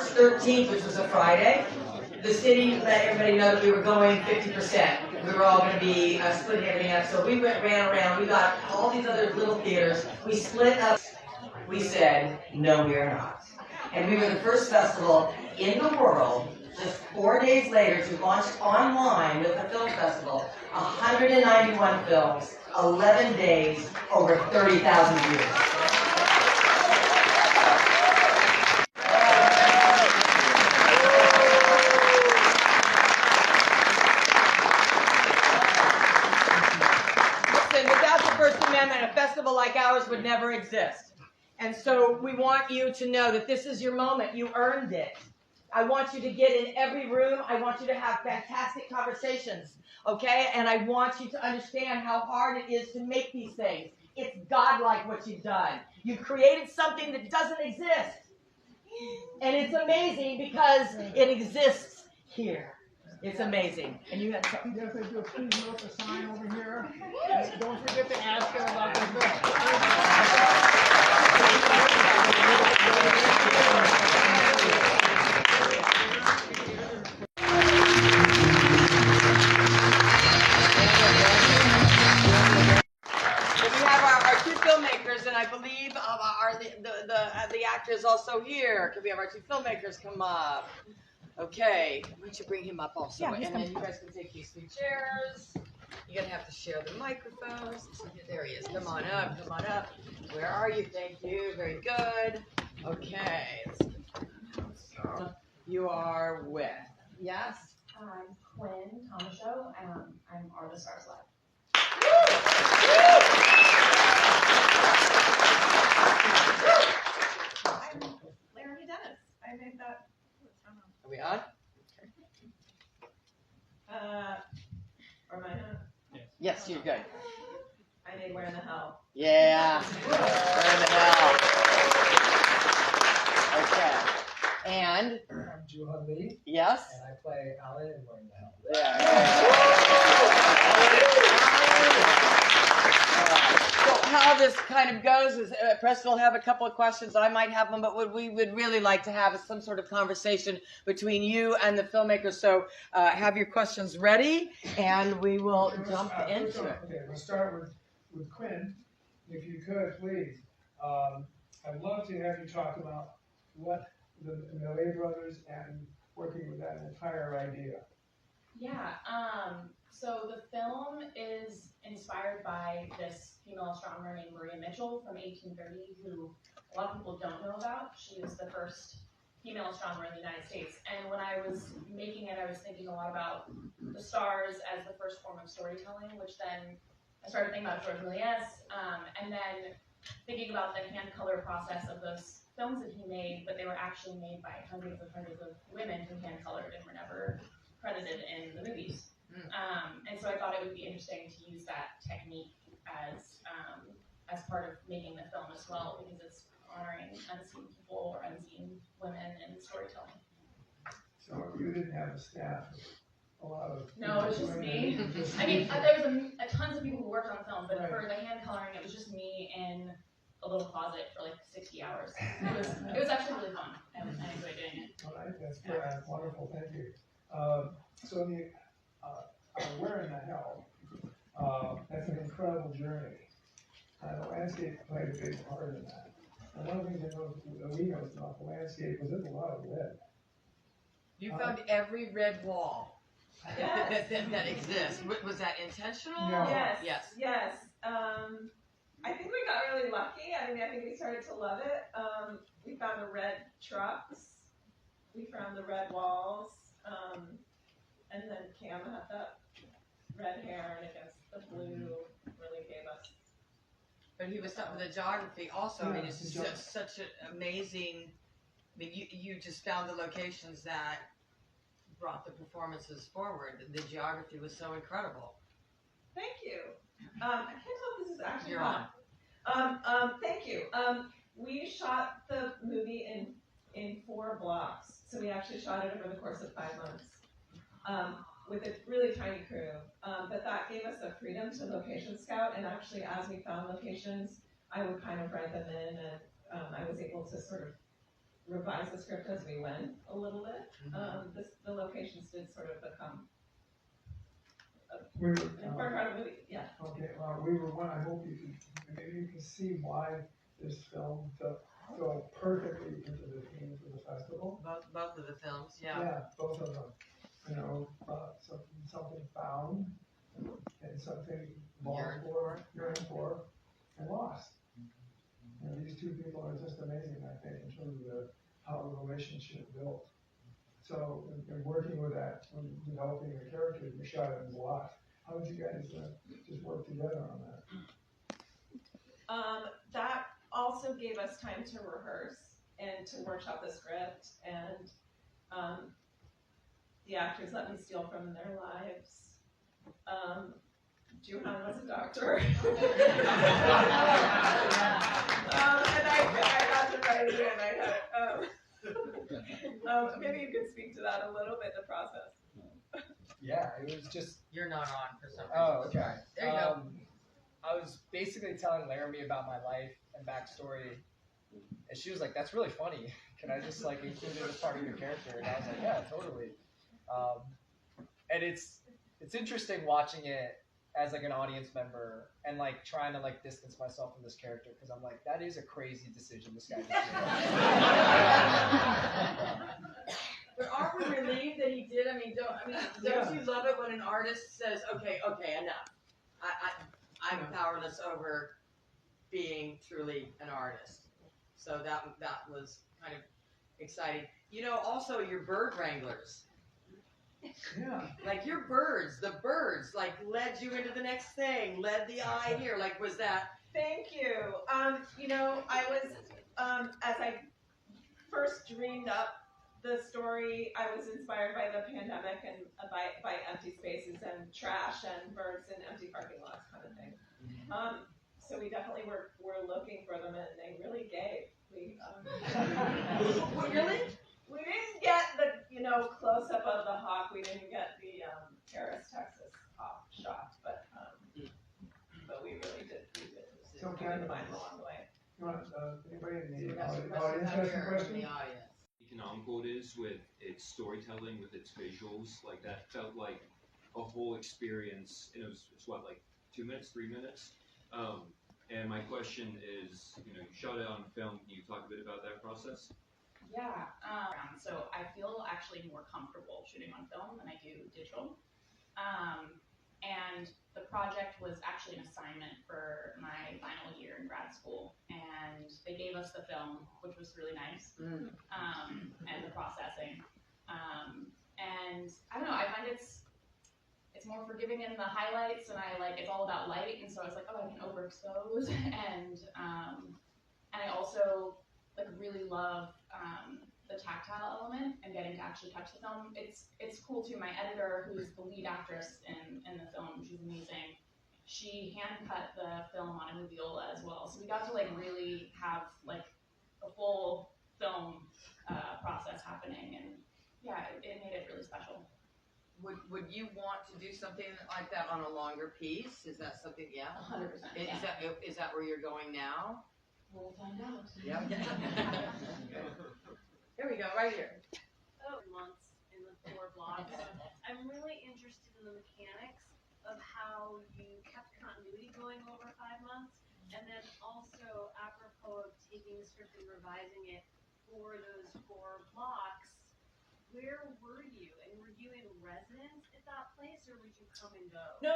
March 13th, which was a Friday, the city let everybody know that we were going 50%. We were all going to be splitting everything up. So we ran around. We got all these other little theaters. We split up. We said, no, we are not. And we were the first festival in the world, just 4 days later, to launch online with the film festival, 191 films, 11 days, over 30,000 views. A festival like ours would never exist. And so we want you to know that this is your moment. You earned it. I want you to get in every room. I want you to have fantastic conversations, okay? And I want you to understand how hard it is to make these things. It's godlike what you've done. You've created something that doesn't exist. And it's amazing because it exists here. It's amazing. And you had something? Yes, I do. Please note the sign over here. Don't forget to ask her about the book. So we have our two filmmakers, and I believe the actor is also here. Could we have our two filmmakers come up? Okay, why don't you bring him up also, yeah, and then you guys can take these two chairs. You're gonna have to share the microphones. There he is. Come on up. Come on up. Where are you? Thank you. Very good. Okay. So you are with? Yes. I'm Quinn Tomashow. I'm Are the Stars Live. I'm Larry Dennis. I made that. Are we on? Or am I not? Yes, you're good. I made Where in the Hell. Yeah. Where in the hell? Okay. And? I'm Joohun Lee. Yes? And I play Alan in Where in the Hell. So how this kind of goes is Preston will have a couple of questions. I might have them, but what we would really like to have is some sort of conversation between you and the filmmakers. So have your questions ready, and we will jump into it. Okay, we'll start with Quinn. If you could, please. I'd love to have you talk about what the Millet brothers and working with that entire idea. Yeah, so the film is inspired by this female astronomer named Maria Mitchell from 1830, who a lot of people don't know about. She was the first female astronomer in the United States. And when I was making it, I was thinking a lot about the stars as the first form of storytelling, which then I started thinking about George Méliès, and then thinking about the hand color process of those films that he made, but they were actually made by hundreds of women who hand colored and were never credited in the movies. And so I thought it would be interesting to use that technique as part of making the film as well, because it's honoring unseen people or unseen women in storytelling. So you didn't have a staff, a lot of... No, it was just me. I mean, there was a tons of people who worked on the film, but right. For the hand coloring, it was just me in a little closet for like 60 hours. It was actually really fun. I enjoyed doing it. All right, that's good. That's wonderful. Thank you. So the Where in the Hell? That's an incredible journey. The landscape played a big part in that. And one of the things that we noticed about the landscape was there's a lot of red. You found every red wall yes. that exists. Was that intentional? No. Yes. I think we got really lucky. I mean, I think we started to love it. We found the red trucks. We found the red walls. And then Cam had that red hair, and I guess the blue really gave us. But he was something with the geography also. I mean, it's just such an amazing. I mean, you just found the locations that brought the performances forward. The geography was so incredible. Thank you. I can't tell if this is actually You're on. Thank you. We shot the movie in 4 blocks, so we actually shot it over the course of 5 months with a really tiny crew. But that gave us the freedom to location scout, and actually, as we found locations, I would kind of write them in, and I was able to sort of revise the script as we went a little bit. The locations did sort of become We were, part of the movie. Yeah. okay, we were one, I hope maybe you can see why this film fell perfectly into the theme for the festival. Both of the films, yeah. Yeah, both of them. You know, something found and something longed for, yearned for, and lost. You know, these two people are just amazing, I think, in terms of how the relationship built. So, in working with that, when developing the character, you shot it in block. How did you guys just work together on that? That also gave us time to rehearse and to workshop the script, and the actors let me steal from their lives. Joohun was a doctor. And I got to write it in. Maybe you could speak to that a little bit, the process. Yeah, it was just. You're not on for some reason. Oh, okay. There you go. I was basically telling Laramie about my life and backstory, and she was like, "That's really funny. Can I just like include it as part of your character?" And I was like, "Yeah, totally." And it's interesting watching it as like an audience member and like trying to like distance myself from this character because I'm like, that is a crazy decision this guy just made. But aren't we relieved that he did? Don't you love it when an artist says, okay, enough. I'm powerless over being truly an artist. So that was kind of exciting. You know, also your bird wranglers. Yeah. Like your the birds, like led you into the next thing, led the eye here. Like, was that? Thank you. You know, I was, as I first dreamed up the story, I was inspired by the pandemic and by empty spaces and trash and birds and empty parking lots kind of thing. So we definitely were looking for them, and they really gave. Really? We didn't get the close up of the hawk. We didn't get the Paris, Texas hawk shot, but we really did. So We did find them along the way. You want anybody in We the got some audience questions out has some here in questions? the audience. Economical it is with its storytelling, with its visuals, like that felt like a whole experience, and it's what, like 2 minutes, 3 minutes? And my question is, you shot it on film, can you talk a bit about that process? Yeah, so I feel actually more comfortable shooting on film than I do digital. And the project was actually an assignment for my final year in grad school, and they gave us the film, which was really nice, and the processing. And I don't know, I find it's more forgiving in the highlights, and it's all about light, and so I was like, oh, I can overexpose, and I also really love the tactile element and getting to actually touch the film. It's cool too. My editor, who's the lead actress in the film, she's amazing. She hand cut the film on a moviola as well, so we got to really have a full film process happening, and yeah, it made it really special. Would you want to do something like that on a longer piece? Is that something? Yeah. 100%. Is that where you're going now? We'll find out. Yeah. Here we go, right here. Months in the 4 blocks. I'm really interested in the mechanics of how you kept continuity going over 5 months, and then also apropos of taking the script and revising it for those 4 blocks. Where were you? And were you in residence at that place, or would you come and go? No.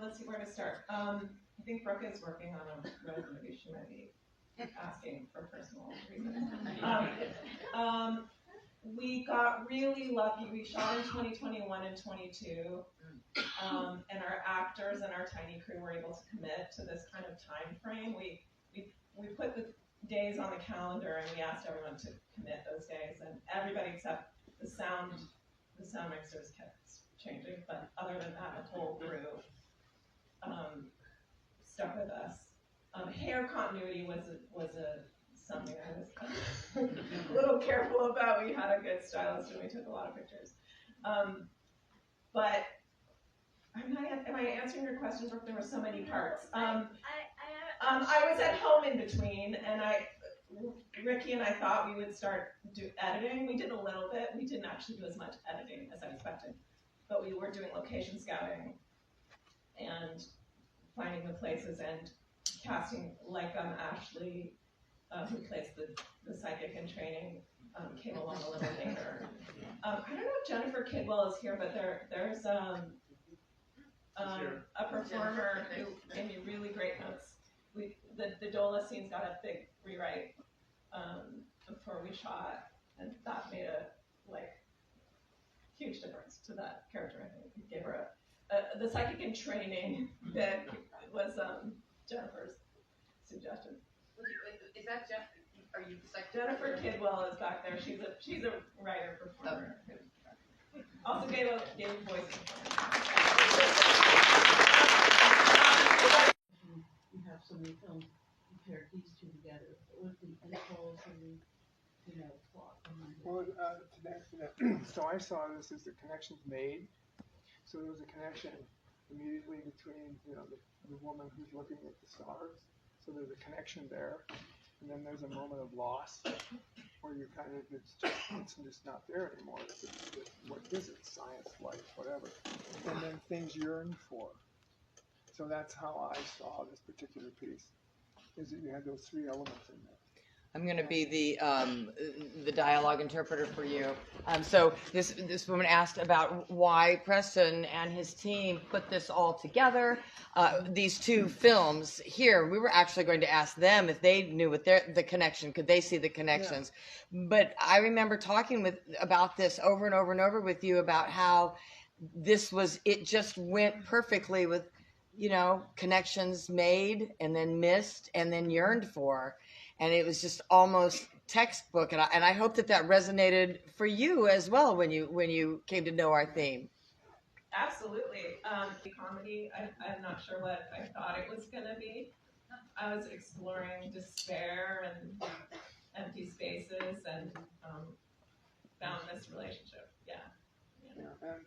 Let's see where to start. I think Brooke is working on a road movie. She might be asking for personal reasons. We got really lucky. We shot in 2021 and 22, and our actors and our tiny crew were able to commit to this kind of time frame. We put the days on the calendar, and we asked everyone to commit those days, and everybody except the sound mixers kept changing, but other than that, the whole crew stuck with us. Hair continuity was something I was a little careful about. We had a good stylist, and we took a lot of pictures. But am I answering your questions, or if there were so many parts? I was at home in between, and Ricky and I thought we would start editing. We did a little bit. We didn't actually do as much editing as I expected, but we were doing location scouting and finding the places and casting. Like Ashley, who plays the psychic in training, came along a little later. I don't know if Jennifer Kidwell is here, but there's a performer who gave me really great notes. The Dola scenes got a big rewrite before we shot, and that made a huge difference to that character. I think it gave her the psychic in training that was Jennifer's suggestion. Is that Jeff? Are you the psychic? Jennifer Kidwell is back there. She's a writer performer. Also gave a voice. You have so many films, compare these two together. What was the impulse and plot behind it? Well, so I saw this as the connections made. So there was a connection immediately between the woman who's looking at the stars. So there's a connection there, and then there's a moment of loss where you kind of it's just not there anymore. What is it? Science, life, whatever. And then things yearn for. So that's how I saw this particular piece. Is that you had those three elements in there. I'm going to be the dialogue interpreter for you. So this woman asked about why Preston and his team put this all together. These two films here, we were actually going to ask them if they knew what the connection, could they see the connections? Yeah. But I remember talking about this over and over and over with you about how it just went perfectly with, connections made and then missed and then yearned for. And it was just almost textbook, and I hope that resonated for you as well when you came to know our theme. Absolutely, comedy. I'm not sure what I thought it was going to be. I was exploring despair and empty spaces, and found this relationship. Yeah,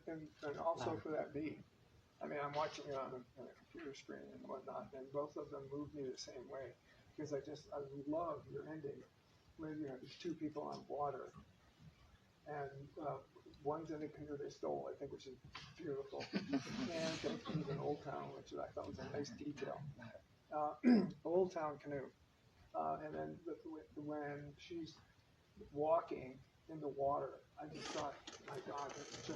and also for that beat. I mean, I'm watching it on a computer screen and whatnot, and both of them move me the same way. Because I love your ending where you have these two people on water, and one's in a canoe they stole, I think, which is beautiful, and he's in Old Town, which I thought was a nice detail. Old Town canoe, and then when she's walking in the water, I just thought, my God, it's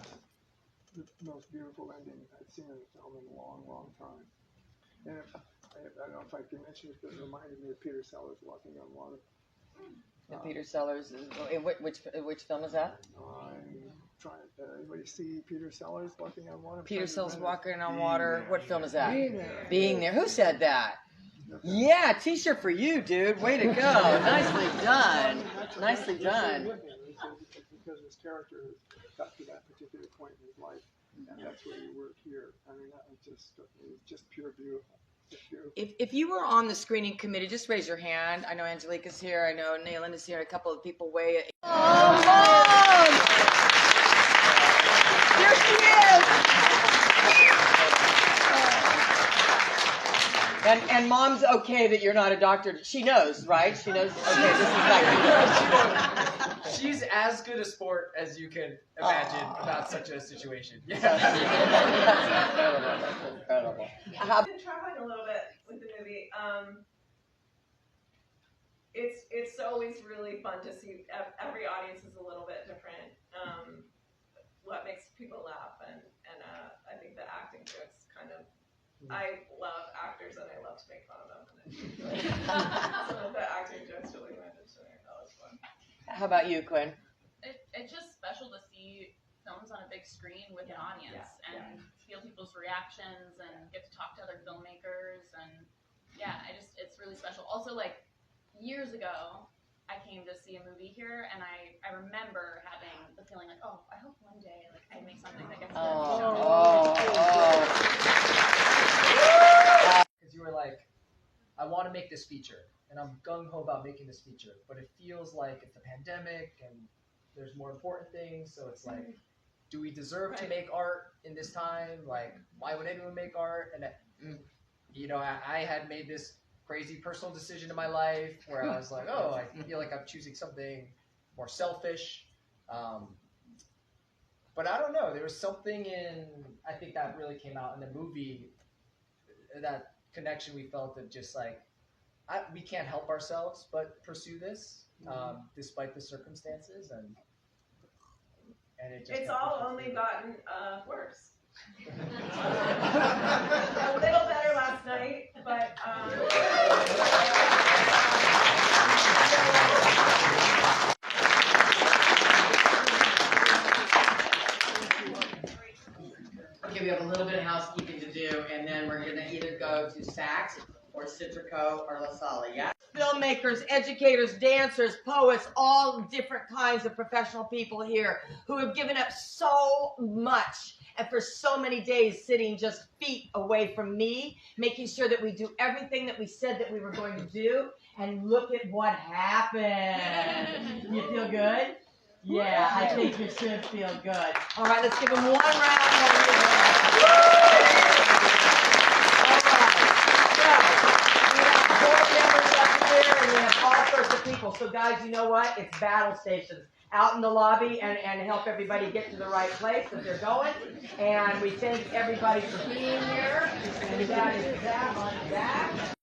just the most beautiful ending I've seen in a film in a long, long time. And I don't know if I can mention it, but it reminded me of Peter Sellers walking on water. And Peter Sellers, which film is that? I'm trying to, anybody see Peter Sellers walking on water? Peter Sellers walking on water. What film is that? Being There. Being There. Who said that? Yeah, t-shirt for you, dude. Way to go. Nicely done. Nicely done. Because his character got to that particular point in his life, and that's where you were here. I mean, that was just pure beautiful. If you were on the screening committee, just raise your hand. I know Angelica's here. I know Nayland is here. A couple of people way. Oh, Mom! Here she is. And Mom's okay that you're not a doctor. She knows, right? She knows. Okay, this is like. She's as good a sport as you can imagine about such a situation. Yeah. That's incredible. That's incredible. I've been traveling a little bit with the movie. It's always really fun to see. Every audience is a little bit different. What makes people laugh, and I think the acting jokes kind of. I love actors and I love to make fun of them. And some of the acting jokes really landed to me. That was fun. How about you, Quinn? It's just special to see films on a big screen with an audience and feel people's reactions and get to talk to other filmmakers, and it's really special. Also, like years ago, I came to see a movie here, and I remember having the feeling like, oh, I hope one day like I make something that gets shown. Because you were like, I want to make this feature, and I'm gung-ho about making this feature, but it feels like it's a pandemic and there's more important things, so it's like, do we deserve to make art in this time? Like, why would anyone make art? And I had made this crazy personal decision in my life where I was like, oh, I feel like I'm choosing something more selfish. But I don't know. There was something I think that really came out in the movie, that connection we felt of just like, we can't help ourselves but pursue this, despite the circumstances, and it just It's all only gotten worse. A little better last night, but Okay, we have a little bit of housekeeping to do, and then we're going to either go to Saks or Citrico or La Salle, yeah? Filmmakers, educators, dancers, poets, all different kinds of professional people here who have given up so much and for so many days sitting just feet away from me, making sure that we do everything that we said that we were going to do, and look at what happened. You feel good? Yeah, I think you should feel good. All right, let's give them one round of applause. All right, so we have board members up here, and we have all sorts of people. So guys, you know what? It's battle stations out in the lobby, and help everybody get to the right place that they're going. And we thank everybody for being here. And that is that on that.